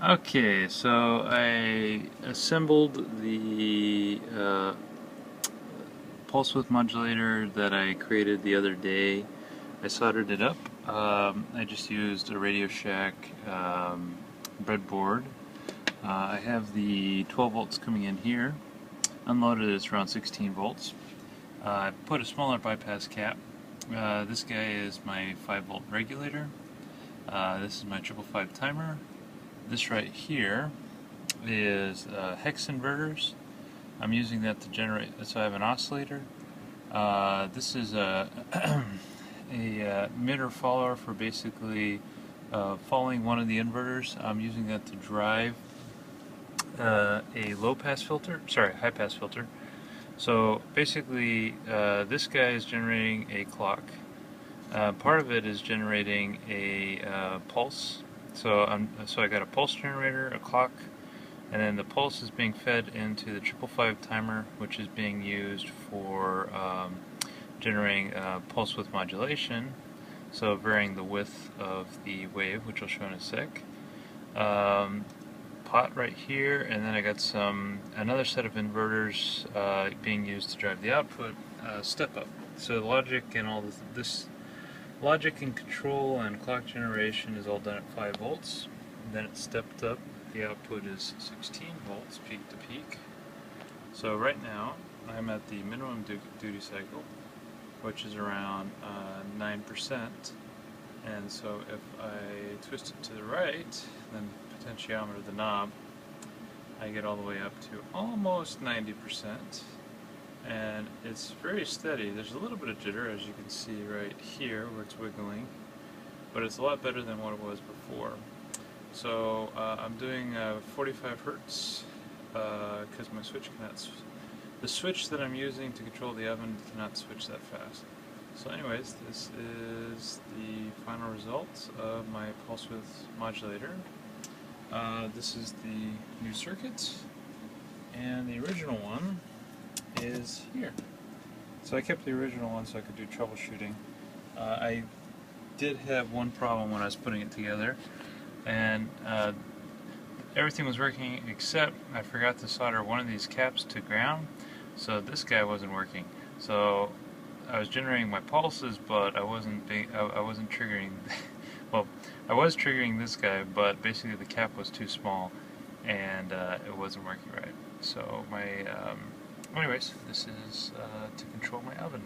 Okay, so I assembled the pulse width modulator that I created the other day. I soldered it up. I just used a Radio Shack breadboard. I have the 12 volts coming in here. Unloaded, it's around 16 volts. I put a smaller bypass cap. This guy is my 5 volt regulator. This is my 555 timer. This right here is hex inverters. I'm using that to generate, so I have an oscillator. This is a, a emitter follower for basically following one of the inverters. I'm using that to drive a low pass filter, sorry, high pass filter. So basically this guy is generating a clock. Part of it is generating a pulse. So I got a pulse generator, a clock, and then the pulse is being fed into the 555 timer, which is being used for generating pulse width modulation, so varying the width of the wave, which I'll show in a sec. Pot right here, and then I got another set of inverters being used to drive the output step up. So the logic and all this logic and control and clock generation is all done at 5 volts. And then it's stepped up. The output is 16 volts peak to peak. So right now I'm at the minimum duty cycle, which is around 9%. And so if I twist it to the right, then potentiometer the knob, I get all the way up to almost 90%. And it's very steady. There's a little bit of jitter, as you can see right here where it's wiggling, but it's a lot better than what it was before. So I'm doing 45 hertz because my switch cannot. The switch that I'm using to control the oven cannot switch that fast. So anyways, this is the final result of my pulse width modulator. This is the new circuit, and the original one is here. So I kept the original one so I could do troubleshooting. I did have one problem when I was putting it together, and everything was working except I forgot to solder one of these caps to ground, so this guy wasn't working. So I was generating my pulses, but I wasn't triggering. Well, I was triggering this guy, but basically the cap was too small, and it wasn't working right. So anyways, this is to control my oven.